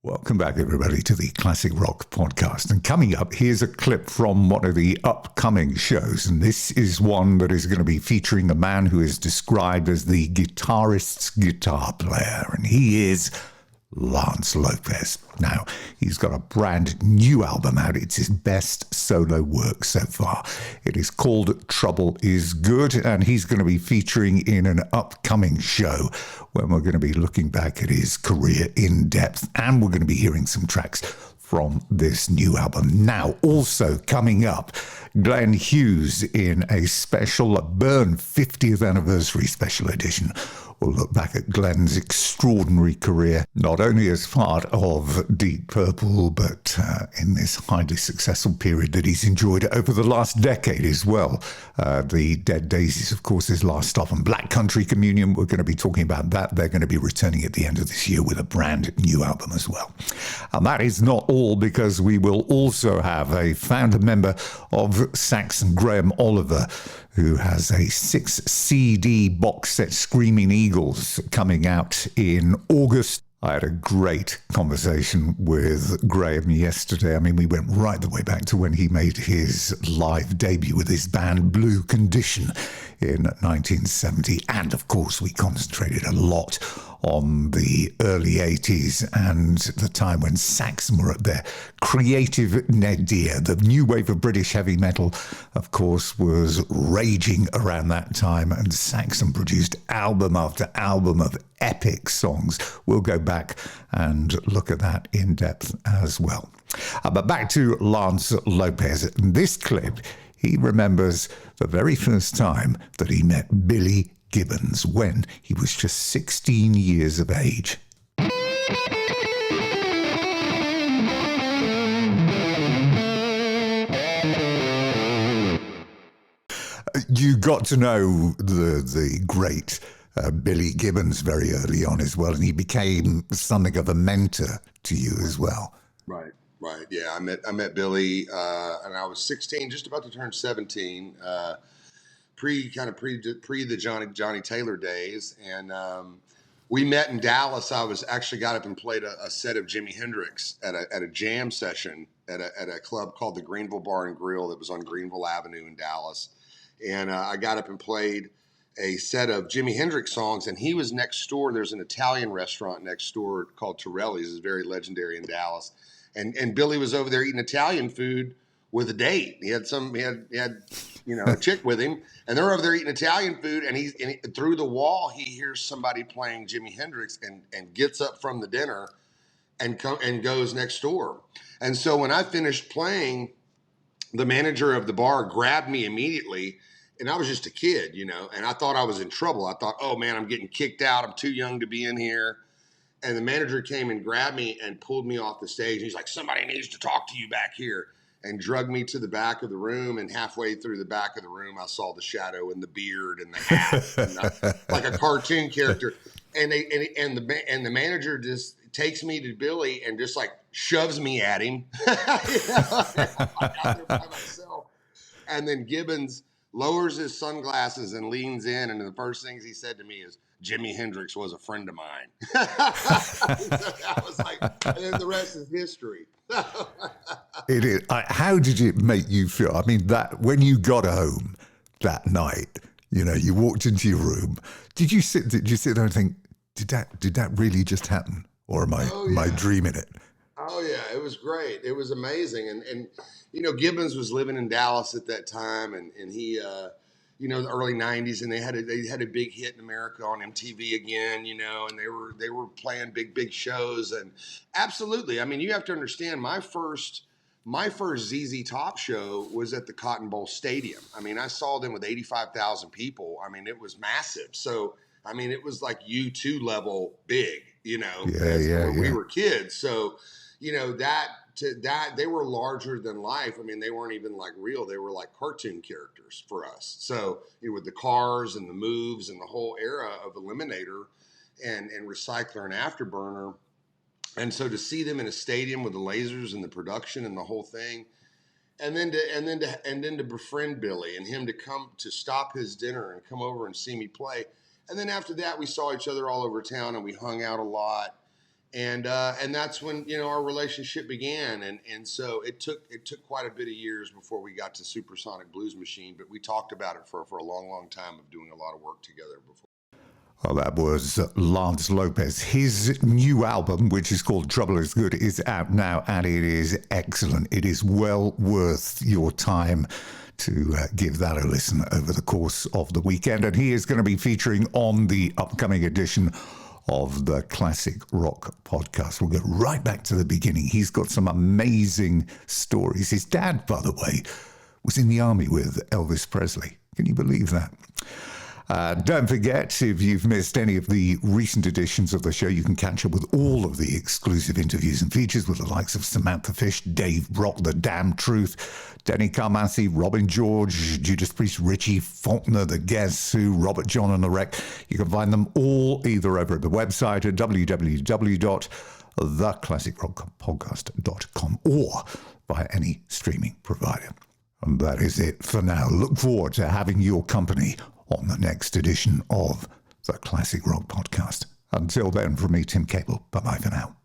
Welcome back, everybody, to the Classic Rock Podcast. And coming up, here's a clip from one of the upcoming shows. And this is one that is going to be featuring a man who is described as the guitarist's guitar player. And he is Lance Lopez. Now, he's got a brand new album out. It's his best solo work so far. It is called Trouble Is Good, and he's going to be featuring in an upcoming show when we're going to be looking back at his career in depth, and we're going to be hearing some tracks from this new album. Now, also coming up, Glenn Hughes in a special Burn 50th Anniversary Special Edition. We'll look back at Glenn's extraordinary career, not only as part of Deep Purple, but in this highly successful period that he's enjoyed over the last decade as well. The Dead Daisies, of course, his last stop, and Black Country Communion, we're going to be talking about that. They're going to be returning at the end of this year with a brand new album as well. And that is not all, because we will also have a founder member of Saxon, Graham Oliver, who has a 6-CD box set, Screaming Eagles, coming out in August. I had a great conversation with Graham yesterday. I mean, we went right the way back to when he made his live debut with his band Blue Condition in 1970. And, of course, we concentrated a lot on the early 80s and the time when Saxon were at their creative nadir. The new wave of British heavy metal, of course, was raging around that time, and Saxon produced album after album of epic songs. We'll go back and look at that in depth as well. But back to Lance Lopez. In this clip, he remembers the very first time that he met Billy Gibbons when he was just 16 years of age. You got to know the great Billy Gibbons very early on as well, and he became something of a mentor to you as well. Right. Yeah, I met Billy, and I was 16, just about to turn 17. Pre the Johnny Taylor days, and we met in Dallas. I was actually got up and played a set of Jimi Hendrix at a jam session at a club called the Greenville Bar and Grill that was on Greenville Avenue in Dallas, and I got up and played a set of Jimi Hendrix songs, and he was next door. There's an Italian restaurant next door called Torelli's. It's very legendary in Dallas, and Billy was over there eating Italian food with a date. He had a chick with him, and they're over there eating Italian food, and he through the wall he hears somebody playing Jimi Hendrix, and gets up from the dinner and goes next door. And so when I finished playing, the manager of the bar grabbed me immediately, and I was just a kid, and I thought I was in trouble. I thought, oh man, I'm getting kicked out. I'm too young to be in here. And the manager came and grabbed me and pulled me off the stage. He's like, somebody needs to talk to you back here. And drugged me to the back of the room, and halfway through the back of the room, I saw the shadow and the beard and the hat, and like a cartoon character. And the manager just takes me to Billy and just like shoves me at him. I'm out there by myself. And then Gibbons lowers his sunglasses and leans in, and the first things he said to me is, Jimi Hendrix was a friend of mine. I was like, and then the rest is history. It is. How did it make you feel? I mean, that when you got home that night, you walked into your room. Did you sit there and think, did that really just happen, or am I dreaming it? Oh yeah, it was great. It was amazing, and Gibbons was living in Dallas at that time, and he. The early '90s, and they had a big hit in America on MTV again, and they were playing big shows, and absolutely. I mean, you have to understand, my first ZZ Top show was at the Cotton Bowl Stadium. I mean, I saw them with 85,000 people. I mean, it was massive. So, I mean, it was like U2 level big, when we were kids. So, that they were larger than life. I mean, they weren't even like real. They were like cartoon characters for us. So with the cars and the moves and the whole era of Eliminator and Recycler and Afterburner. And so to see them in a stadium with the lasers and the production and the whole thing, and then to befriend Billy and him to come to stop his dinner and come over and see me play. And then after that, we saw each other all over town and we hung out a lot. And that's when our relationship began, and so it took quite a bit of years before we got to Supersonic Blues Machine, but we talked about it for a long time of doing a lot of work together before. Well, that was Lance Lopez. His new album, which is called Trouble is Good, is out now, and it is excellent. It is well worth your time to give that a listen over the course of the weekend. And he is going to be featuring on the upcoming edition of the Classic Rock Podcast. We'll get right back to the beginning. He's got some amazing stories. His dad, by the way, was in the army with Elvis Presley. Can you believe that? Don't forget, if you've missed any of the recent editions of the show, you can catch up with all of the exclusive interviews and features with the likes of Samantha Fish, Dave Brock, The Damn Truth, Denny Carmassi, Robin George, Judas Priest, Richie Faulkner, The Guess Who, Robert John and the Wreck. You can find them all either over at the website at www.theclassicrockpodcast.com or via any streaming provider. And that is it for now. Look forward to having your company on the next edition of the Classic Rock Podcast. Until then, from me, Tim Cable, bye-bye for now.